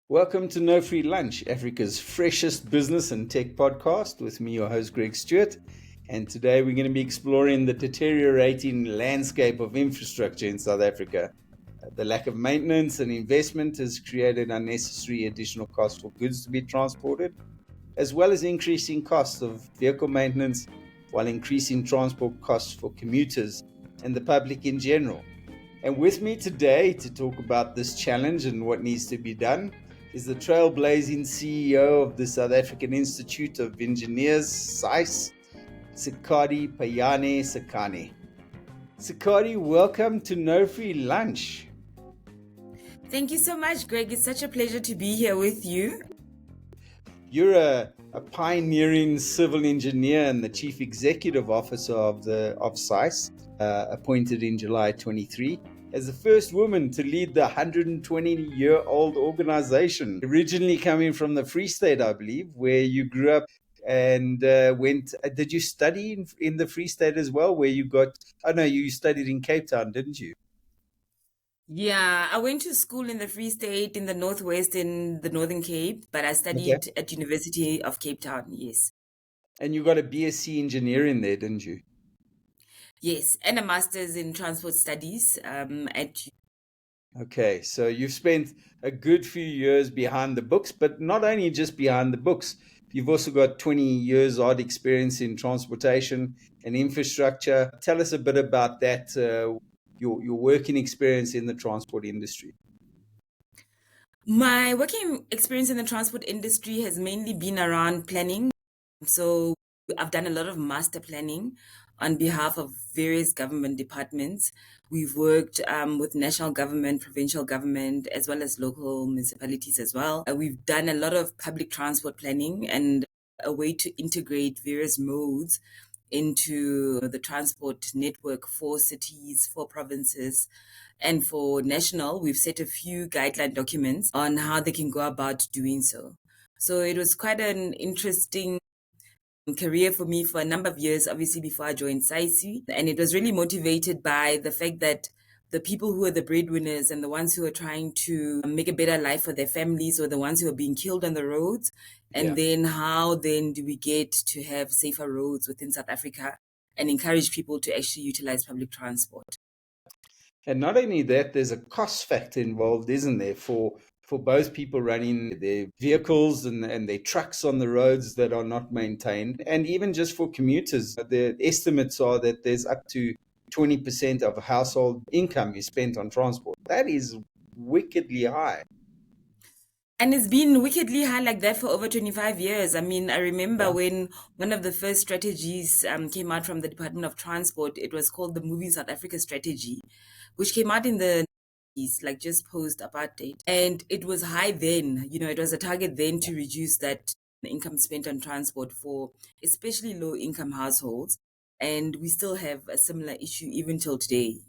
Welcome to No Free Lunch, Africa's freshest business and tech podcast, with me, your host, Greg Stewart. And today we're going to be exploring the deteriorating landscape of infrastructure in South Africa. The lack of maintenance and investment has created unnecessary additional costs for goods to be transported, as well as increasing costs of vehicle maintenance, while increasing transport costs for commuters and the public in general. And with me today to talk about this challenge and what needs to be done is the trailblazing CEO of the South African Institute of Engineers, SAICE, Sekadi Phayane-Shakhane. Sekadi, welcome to No Free Lunch. Thank you so much, Greg. It's such a pleasure to be here with you. You're a pioneering civil engineer and the chief executive officer of SAICE, appointed in July 23. As the first woman to lead the 120-year-old organization, originally coming from the Free State, I believe, where you grew up and went. Did you study in the Free State as well, where you got? Oh no, you studied in Cape Town, didn't you? Yeah, I went to school in the Free State, in the Northwest, in the Northern Cape, but I Okay. studied at University of Cape Town. Yes, And you got a BSc engineering there, didn't you? yes, and a master's in transport studies at. Okay, so you've spent a good few years behind the books, but not only just behind the books, you've also got 20 years odd experience in transportation and infrastructure. Tell us a bit about that, your working experience in the transport industry. My working experience in the transport industry has mainly been around planning. So I've done a lot of master planning on behalf of various government departments. We've worked with national government, provincial government, as well as local municipalities as well. We've done a lot of public transport planning and a way to integrate various modes into the transport network for cities, for provinces, and for national. We've set a few guideline documents on how they can go about doing so. So it was quite an interesting career for me for a number of years, obviously, before I joined SAICE. And it was really motivated by the fact that the people who are the breadwinners and the ones who are trying to make a better life for their families or the ones who are being killed on the roads. Yeah. And then how then do we get to have safer roads within South Africa and encourage people to actually utilize public transport? And not only that, there's a cost factor involved, isn't there, for both people running their vehicles and their trucks on the roads that are not maintained, and even just for commuters. The estimates are that there's up to 20% of household income is spent on transport. That is wickedly high. And it's been wickedly high like that for over 25 years. I mean, I remember Yeah. when one of the first strategies came out from the Department of Transport. It was called the Moving South Africa Strategy, which came out in the 90s, like just post apartheid. And it was high then. It was a target then to reduce that income spent on transport for especially low income households. And we still have a similar issue even till today.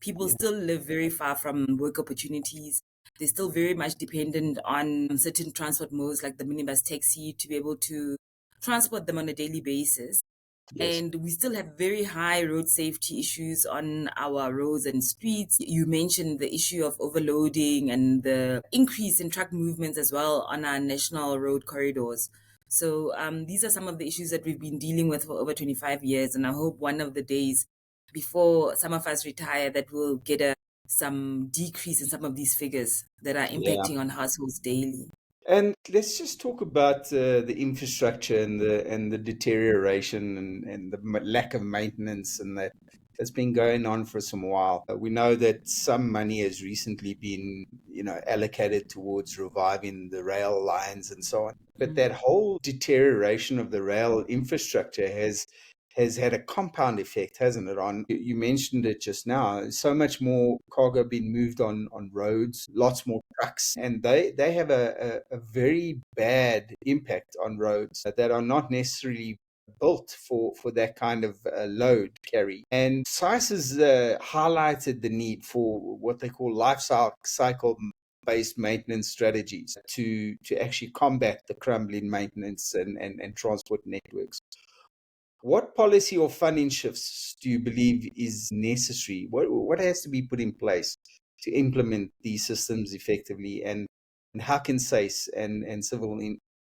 People Yeah. still live very far from work opportunities. They're still very much dependent on certain transport modes like the minibus taxi to be able to transport them on a daily basis. Yes. And we still have very high road safety issues on our roads and streets. You mentioned the issue of overloading and the increase in truck movements as well on our national road corridors. So these are some of the issues that we've been dealing with for over 25 years. And I hope one of the days before some of us retire that we'll get some decrease in some of these figures that are Yeah. impacting on households daily. And let's just talk about the infrastructure and the deterioration and the lack of maintenance and that that's been going on for some while. We know that some money has recently been, allocated towards reviving the rail lines and so on. But that whole deterioration of the rail infrastructure has had a compound effect, hasn't it? On you mentioned it just now. So much more cargo being moved on roads, lots more trucks, and they have a very bad impact on roads that are not necessarily built for that kind of load carry. And SAICE has highlighted the need for what they call life cycle based maintenance strategies to actually combat the crumbling maintenance and transport networks. What policy or funding shifts do you believe is necessary? What has to be put in place to implement these systems effectively? And And how can SAICE and civil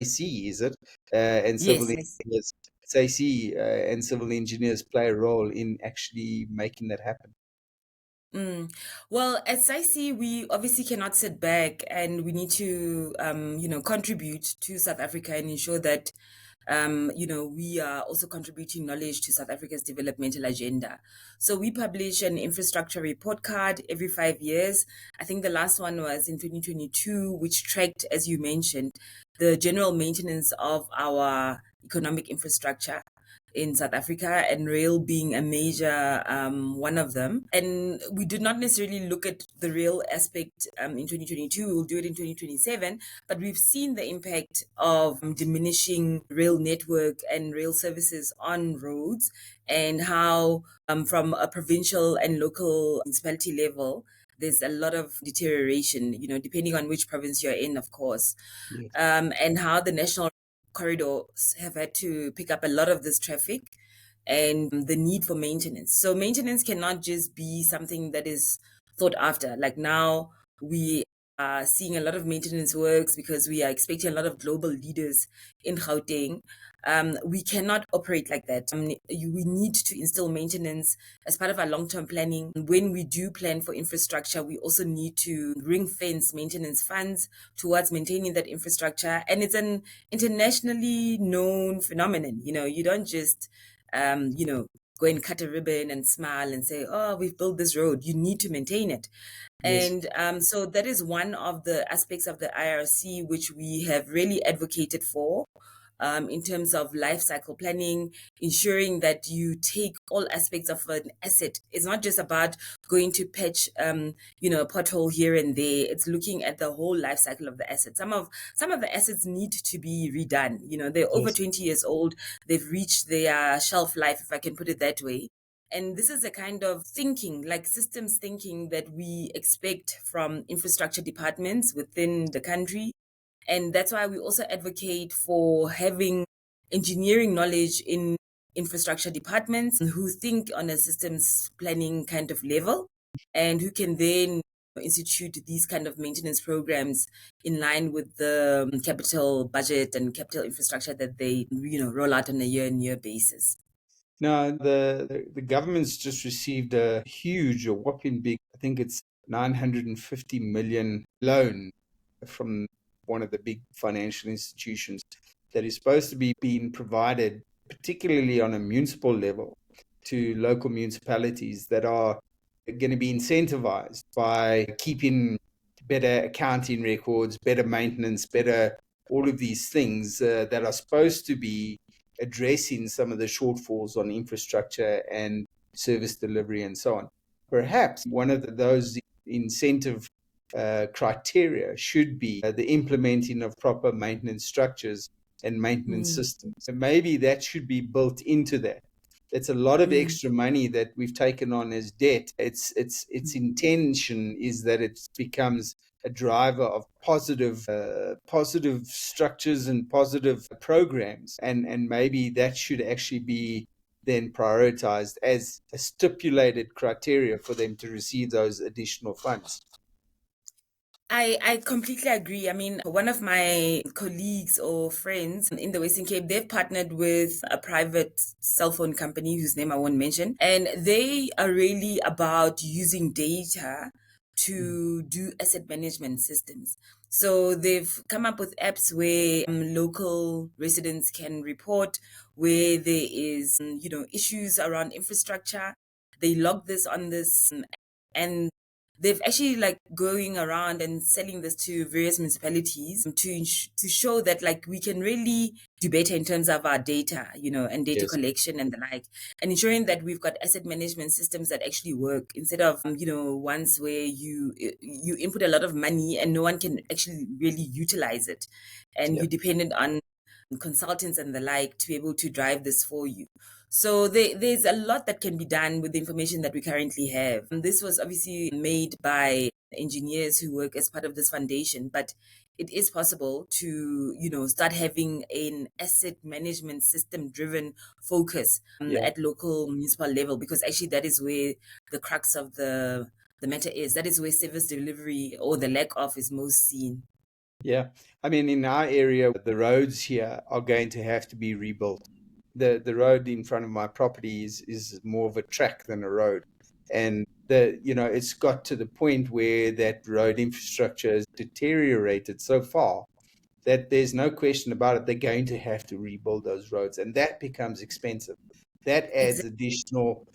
SAICE, is it, and civil Yes, yes. engineers, SAICE and civil engineers play a role in actually making that happen? Mm. Well, at SAICE, we obviously cannot sit back, and we need to, contribute to South Africa and ensure that, we are also contributing knowledge to South Africa's developmental agenda. So we publish an infrastructure report card every 5 years. I think the last one was in 2022, which tracked, as you mentioned, the general maintenance of our economic infrastructure in South Africa, and rail being a major one of them. And we did not necessarily look at the rail aspect in 2022. We'll do it in 2027. But we've seen the impact of diminishing rail network and rail services on roads, and how from a provincial and local municipality level, there's a lot of deterioration, depending on which province you're in, of course, Yes. and how the national corridors have had to pick up a lot of this traffic, and the need for maintenance. So maintenance cannot just be something that is thought after. Like now, we are seeing a lot of maintenance works because we are expecting a lot of global leaders in Gauteng. We cannot operate like that. We need to instill maintenance as part of our long-term planning. When we do plan for infrastructure, we also need to ring fence maintenance funds towards maintaining that infrastructure. And it's an internationally known phenomenon. You don't just, go and cut a ribbon and smile and say, oh, we've built this road. You need to maintain it. Yes. And so that is one of the aspects of the IRC which we have really advocated for, in terms of life cycle planning, ensuring that you take all aspects of an asset. It's not just about going to patch, a pothole here and there. It's looking at the whole life cycle of the asset. Some of the assets need to be redone. They're over Yes. 20 years old. They've reached their shelf life, if I can put it that way. And this is a kind of thinking, like systems thinking, that we expect from infrastructure departments within the country. And that's why we also advocate for having engineering knowledge in infrastructure departments who think on a systems planning kind of level, and who can then institute these kind of maintenance programs in line with the capital budget and capital infrastructure that they roll out on a year-on-year basis. Now, the government's just received a huge, a whopping big, I think it's 950 million loan from one of the big financial institutions that is supposed to be being provided, particularly on a municipal level, to local municipalities that are going to be incentivized by keeping better accounting records, better maintenance, better all of these things that are supposed to be addressing some of the shortfalls on infrastructure and service delivery and so on. Perhaps one of those incentive criteria should be the implementing of proper maintenance structures and maintenance systems. And maybe that should be built into that. It's a lot of extra money that we've taken on as debt. Its intention is that it becomes a driver of positive structures and positive programs, and maybe that should actually be then prioritized as a stipulated criteria for them to receive those additional funds. I completely agree. I mean, one of my colleagues or friends in the Western Cape, they've partnered with a private cell phone company whose name I won't mention. And they are really about using data to do asset management systems. So they've come up with apps where local residents can report where there is, issues around infrastructure. They log this on this, and they've actually like going around and selling this to various municipalities to show that like we can really do better in terms of our data, and data Yes. collection and the like, and ensuring that we've got asset management systems that actually work, instead of ones where you input a lot of money and no one can actually really utilize it, and Yeah. you're dependent on consultants and the like to be able to drive this for you. So there's a lot that can be done with the information that we currently have. And this was obviously made by engineers who work as part of this foundation, but it is possible to, start having an asset management system driven focus Yeah. at local municipal level, because actually that is where the crux of the matter is. That is where service delivery or the lack of is most seen. Yeah. I mean, in our area, the roads here are going to have to be rebuilt. The road in front of my property is more of a track than a road. And it's got to the point where that road infrastructure has deteriorated so far that there's no question about it. They're going to have to rebuild those roads, and that becomes expensive. That adds Exactly. additional,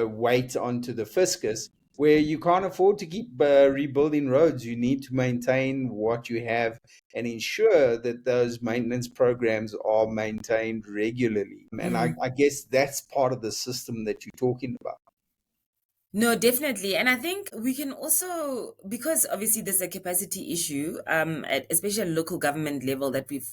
weight onto the fiscus, where you can't afford to keep rebuilding roads. You need to maintain what you have and ensure that those maintenance programs are maintained regularly. And I guess that's part of the system that you're talking about. No, definitely. And I think we can also, because obviously there's a capacity issue, especially at local government level that we've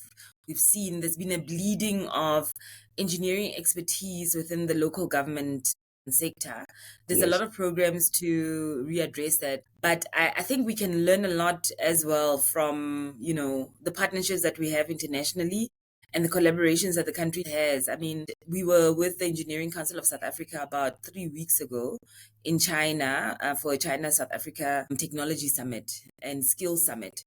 seen, there's been a bleeding of engineering expertise within the local government sector. There's a Yes. lot of programs to readdress that. But I think we can learn a lot as well from, the partnerships that we have internationally and the collaborations that the country has. I mean, we were with the Engineering Council of South Africa about 3 weeks ago in China for a China South Africa Technology Summit and Skills Summit.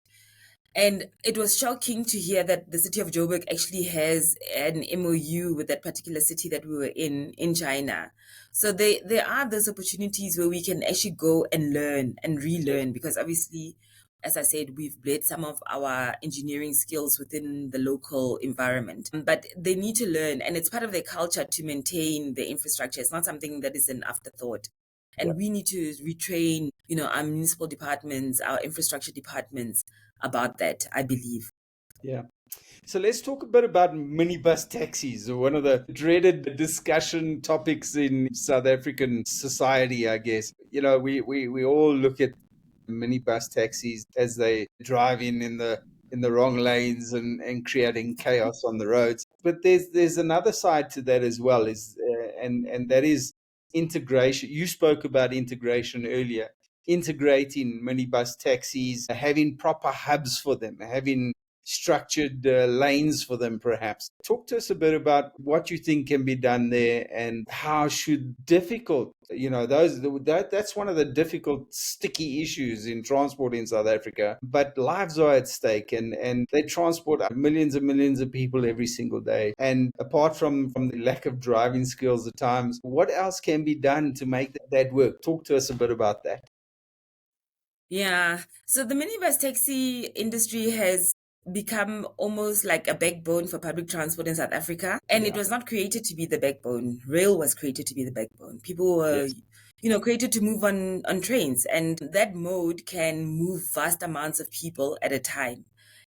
And it was shocking to hear that the city of Joburg actually has an MOU with that particular city that we were in China. So there are those opportunities where we can actually go and learn and Yes. relearn, because obviously, as I said, we've bled some of our engineering skills within the local environment. But they need to learn, and it's part of their culture to maintain the infrastructure. It's not something that is an afterthought. Yeah. And we need to retrain, our municipal departments, our infrastructure departments about that, I believe. Yeah. So let's talk a bit about minibus taxis, one of the dreaded discussion topics in South African society, I guess. We all look at minibus taxis as they drive in the wrong lanes and creating chaos on the roads. But there's another side to that as well, and that is integration. You spoke about integration earlier. Integrating minibus taxis, having proper hubs for them, having structured lanes for them, perhaps. Talk to us a bit about what you think can be done there, and how should difficult, that's one of the difficult, sticky issues in transport in South Africa. But lives are at stake, and they transport millions and millions of people every single day. And apart from the lack of driving skills at times, what else can be done to make that work? Talk to us a bit about that. Yeah. So the minibus taxi industry has become almost like a backbone for public transport in South Africa. And it Yeah. was not created to be the backbone. Rail was created to be the backbone. People were, Yes. created to move on trains. And that mode can move vast amounts of people at a time.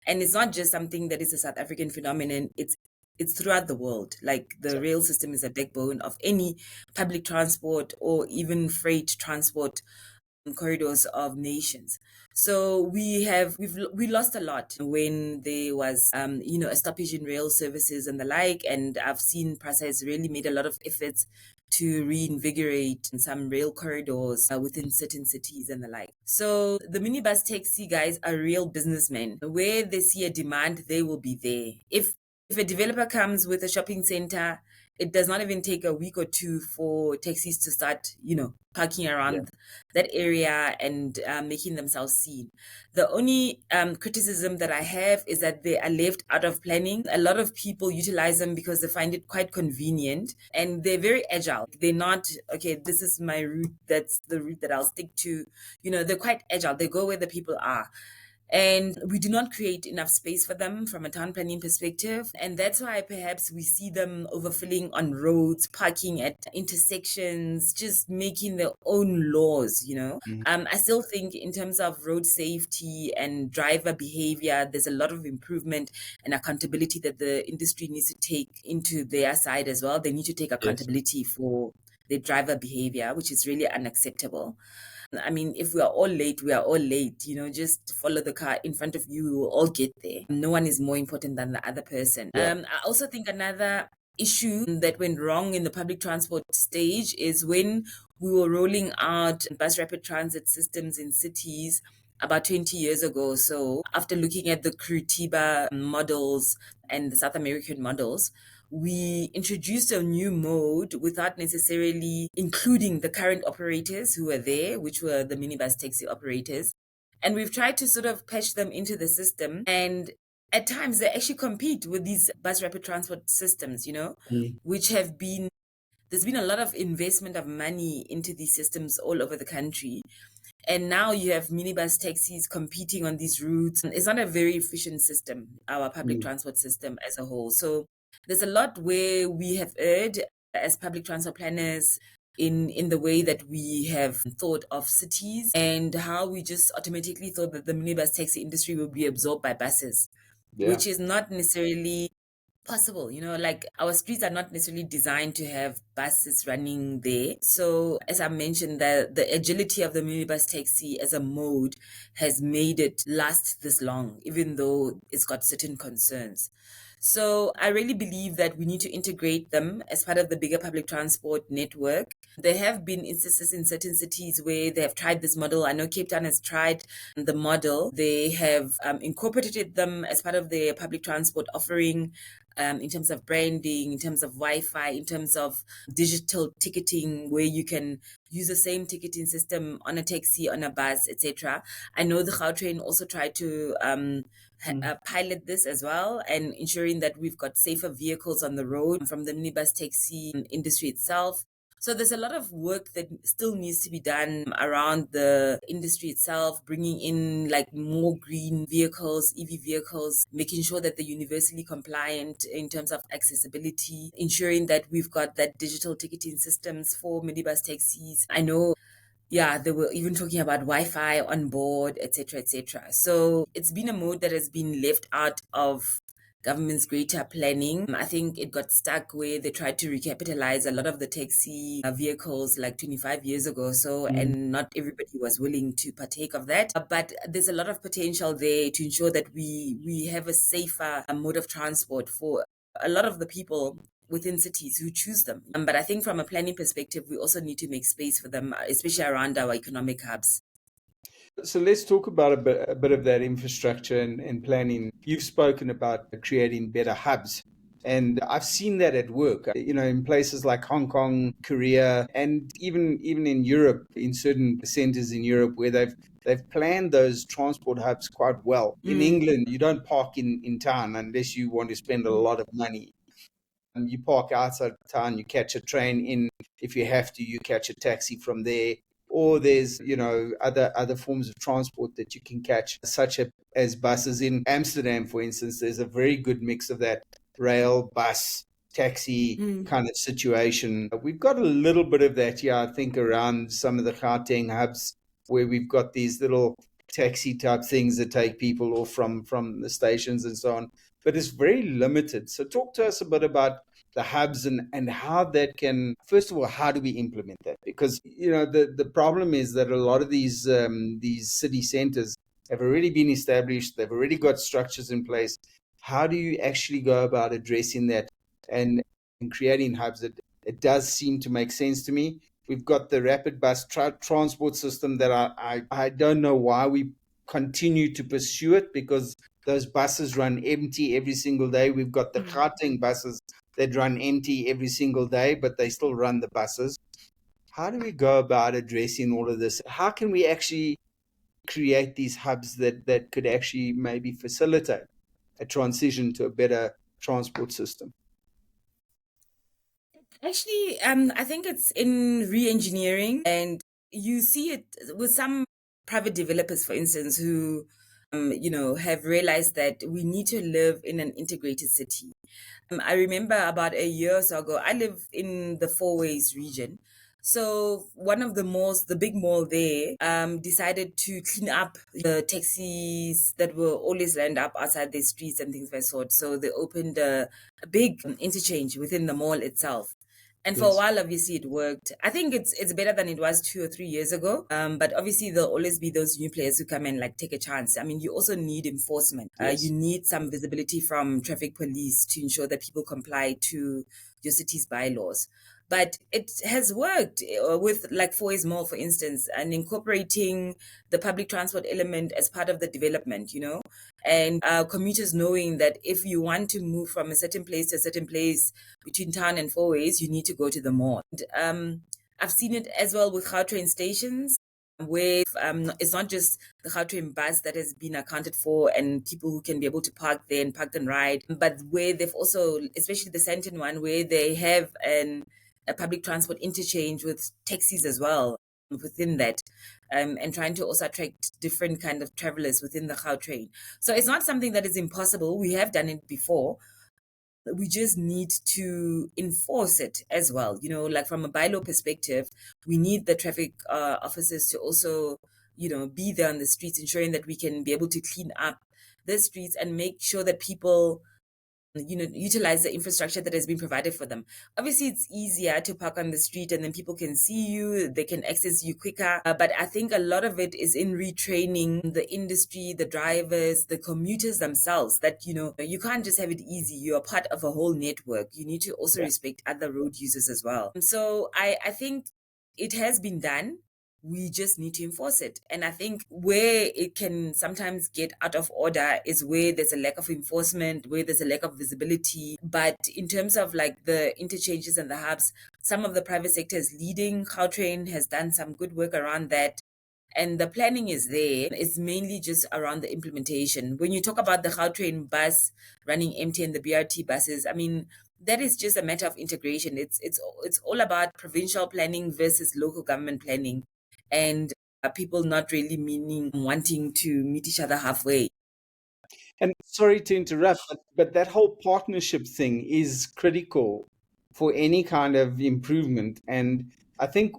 And it's not just something that is a South African phenomenon. It's throughout the world. Like the rail system is a backbone of any public transport or even freight transport corridors of nations. So we lost a lot when there was a stoppage in rail services and the like. And I've seen PRASA has really made a lot of efforts to reinvigorate some rail corridors within certain cities and the like. So the minibus taxi guys are real businessmen. Where they see a demand, they will be there. If a developer comes with a shopping center, it does not even take a week or two for taxis to start, parking Yeah. around that area and making themselves seen. The only criticism that I have is that they are left out of planning. A lot of people utilize them because they find it quite convenient, and they're very agile. They're not, okay, this is my route, that's the route that I'll stick to. They're quite agile. They go where the people are. And we do not create enough space for them from a town planning perspective. And that's why perhaps we see them overfilling on roads, parking at intersections, just making their own laws. Mhm. I still think in terms of road safety and driver behavior, there's a lot of improvement and accountability that the industry needs to take into their side as well. They need to take Yes. accountability for their driver behavior, which is really unacceptable. I mean, if we are all late, we are all late. Just follow the car in front of you. We will all get there. No one is more important than the other person. Yeah. I also think another issue that went wrong in the public transport stage is when we were rolling out bus rapid transit systems in cities about 20 years ago. So after looking at the Curitiba models and the South American models, we introduced a new mode without necessarily including the current operators who were there, which were the minibus taxi operators. And we've tried to sort of patch them into the system. And at times they actually compete with these bus rapid transport systems, Mm. which have been, there's been a lot of investment of money into these systems all over the country. And now you have minibus taxis competing on these routes. It's not a very efficient system, our public Mm. transport system as a whole. So there's a lot where we have erred as public transport planners in the way that we have thought of cities, and how we just automatically thought that the minibus taxi industry will be absorbed by buses, Yeah. which is not necessarily possible. Like our streets are not necessarily designed to have buses running there. So as I mentioned, the agility of the minibus taxi as a mode has made it last this long, even though it's got certain concerns. So I really believe that we need to integrate them as part of the bigger public transport network. There have been instances in certain cities where they have tried this model. I know Cape Town has tried the model. They have incorporated them as part of their public transport offering, in terms of branding, in terms of Wi-Fi, in terms of digital ticketing, where you can use the same ticketing system on a taxi, on a bus, etc. I know the Gautrain also tried to Mm. pilot this as well, and ensuring that we've got safer vehicles on the road from the minibus taxi industry itself. So there's a lot of work that still needs to be done around the industry itself, bringing in like more green vehicles, EV vehicles, making sure that they're universally compliant in terms of accessibility, ensuring that we've got that digital ticketing systems for minibus taxis. I know, yeah, they were even talking about Wi-Fi on board, etc., etc. So it's been a mode that has been left out of government's greater planning. I think it got stuck where they tried to recapitalize a lot of the taxi vehicles like 25 years ago. So, Mm. and not everybody was willing to partake of that. But there's a lot of potential there to ensure that we have a safer mode of transport for a lot of the people within cities who choose them. But I think from a planning perspective, we also need to make space for them, especially around our economic hubs. So let's talk about a bit of that infrastructure and planning. You've spoken about creating better hubs. And I've seen that at work, in places like Hong Kong, Korea, and even in Europe, in certain centers in Europe where they've planned those transport hubs quite well. In Mm. England, you don't park in town unless you want to spend a lot of money. And you park outside of town, you catch a train in. If you have to, you catch a taxi from there. Or there's, other forms of transport that you can catch, such as buses. In Amsterdam, for instance, there's a very good mix of that rail, bus, taxi Mm. kind of situation. We've got a little bit of that, yeah, I think, around some of the Gauteng hubs where we've got these little taxi type things that take people off from the stations and so on, but it's very limited. So talk to us a bit about the hubs and how that can, first of all, how do we implement that? Because the problem is that a lot of these city centers have already been established, they've already got structures in place. How do you actually go about addressing that and creating hubs? It does seem to make sense to me. We've got the rapid bus transport system that I don't know why we continue to pursue it, because those buses run empty every single day. We've got the Gauteng buses that run empty every single day, but they still run the buses. How do we go about addressing all of this? How can we actually create these hubs that could actually maybe facilitate a transition to a better transport system? Actually, I think it's in re-engineering, and you see it with some private developers, for instance, who, have realized that we need to live in an integrated city. I remember about a year or so ago, I live in the Four Ways region. So one of the malls, the big mall there, decided to clean up the taxis that were always lined up outside the streets and things of that sort. So they opened a big interchange within the mall itself. And for a Yes. while, obviously, it worked. I think it's better than it was 2 or 3 years ago. But obviously, there'll always be those new players who come and like take a chance. I mean, you also need enforcement. You Yes. need some visibility from traffic police to ensure that people comply to your city's bylaws. But it has worked with like Foy's Mall, for instance, and incorporating the public transport element as part of the development, and commuters knowing that if you want to move from a certain place to a certain place between town and Four Ways, you need to go to the mall. And, I've seen it as well with Gautrain stations. where it's not just the Gautrain bus that has been accounted for and people who can be able to park there and park and ride, but where they've also, especially the Sandton one, where they have a public transport interchange with taxis as well within that, and trying to also attract different kind of travelers within the Gautrain. So it's not something that is impossible. We have done it before. We just need to enforce it as well. Like from a bylaw perspective, we need the traffic officers to also, be there on the streets, ensuring that we can be able to clean up the streets and make sure that people utilize the infrastructure that has been provided for them. Obviously, it's easier to park on the street and then people can see you, they can access you quicker. But I think a lot of it is in retraining the industry, the drivers, the commuters themselves, that, you can't just have it easy. You're part of a whole network. You need to also respect other road users as well. So I think it has been done. We just need to enforce it. And I think where it can sometimes get out of order is where there's a lack of enforcement, where there's a lack of visibility. But in terms of like the interchanges and the hubs, some of the private sector is leading. Gautrain has done some good work around that. And the planning is there. It's mainly just around the implementation. When you talk about the Gautrain bus running empty and the BRT buses, I mean, that is just a matter of integration. It's all about provincial planning versus local government planning, and people not really wanting to meet each other halfway. And sorry to interrupt, but that whole partnership thing is critical for any kind of improvement. And I think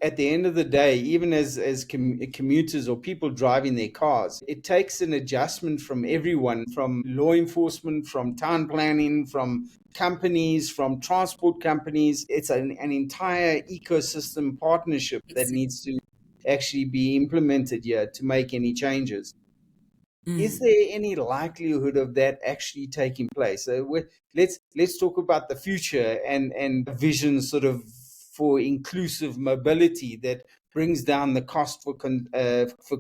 at the end of the day, even as commuters or people driving their cars, it takes an adjustment from everyone, from law enforcement, from town planning, from companies, from transport companies. It's an entire ecosystem partnership that needs to actually be implemented here to make any changes. Is there any likelihood of that actually taking place? So let's talk about the future and vision sort of for inclusive mobility that brings down the cost for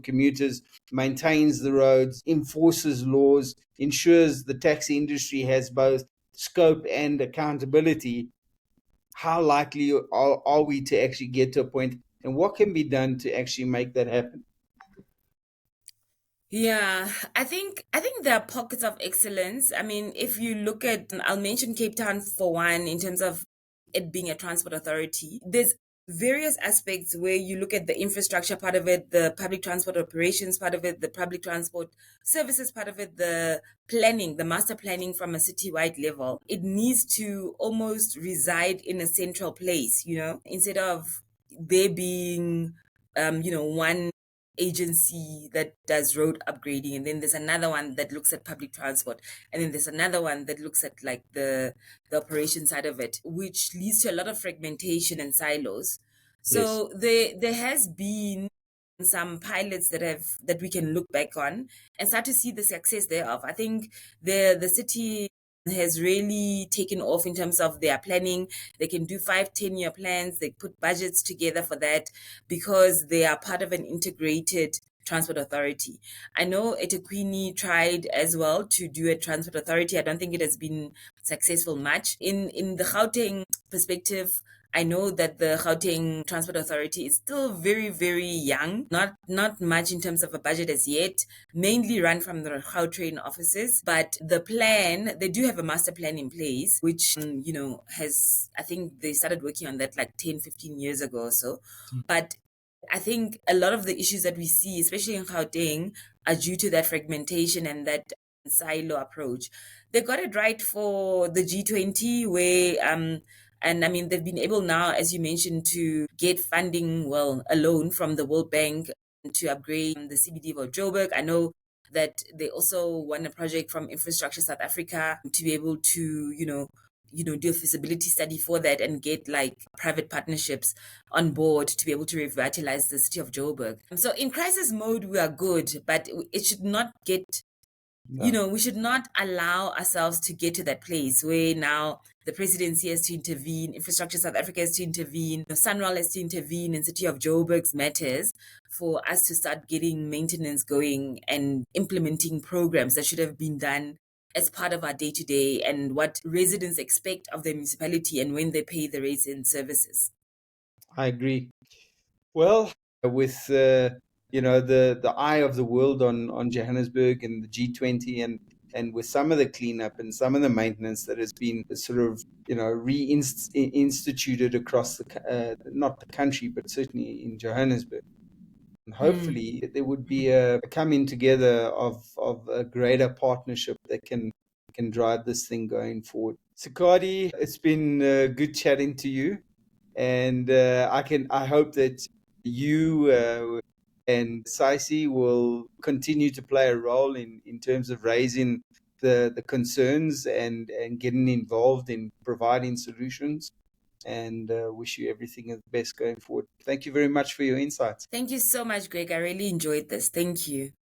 commuters, maintains the roads, enforces laws, ensures the taxi industry has both scope and accountability. How likely are we to actually get to a point, and what can be done to actually make that happen? Yeah, I think there are pockets of excellence. I mean, if you look at, I'll mention Cape Town for one, in terms of it being a transport authority. There's various aspects where you look at the infrastructure part of it, the public transport operations part of it, the public transport services part of it, the planning, the master planning from a citywide level. It needs to almost reside in a central place, instead of there being, one agency that does road upgrading, and then there's another one that looks at public transport, and then there's another one that looks at like the operation side of it, which leads to a lot of fragmentation and silos. Yes, So there has been some pilots that we can look back on and start to see the success thereof. I think the city has really taken off in terms of their planning. They can do 5-10 year plans. They put budgets together for that because they are part of an integrated transport authority. I know eThekwini tried as well to do a transport authority. I don't think it has been successful much. In the Gauteng perspective, I know that the Gauteng Transport Authority is still very, very young, not much in terms of a budget as yet, mainly run from the Gautrain offices. But the plan, they do have a master plan in place, which, I think they started working on that like 10-15 years ago or so. But I think a lot of the issues that we see, especially in Gauteng, are due to that fragmentation and that silo approach. They got it right for the G20, where and I mean, they've been able now, as you mentioned, to get funding, well, a loan from the World Bank to upgrade the CBD of Joburg. I know that they also won a project from Infrastructure South Africa to be able to, do a feasibility study for that and get like private partnerships on board to be able to revitalize the city of Joburg. So in crisis mode, we are good, but it should not get, no. we should not allow ourselves to get to that place where now the presidency has to intervene, Infrastructure South Africa has to intervene, the Sunwell has to intervene in City of Joburg's matters for us to start getting maintenance going and implementing programs that should have been done as part of our day-to-day and what residents expect of the municipality and when they pay the rates and services. I agree. Well, with the eye of the world on Johannesburg and the G20, and with some of the cleanup and some of the maintenance that has been sort of reinstituted across not the country, but certainly in Johannesburg. And Mm. hopefully there would be a coming together of a greater partnership that can drive this thing going forward. Sekadi, it's been good chatting to you, and I hope that you and SAICE will continue to play a role in terms of raising the concerns and getting involved in providing solutions, and wish you everything of the best going forward. Thank you very much for your insights. Thank you so much, Greg. I really enjoyed this. Thank you.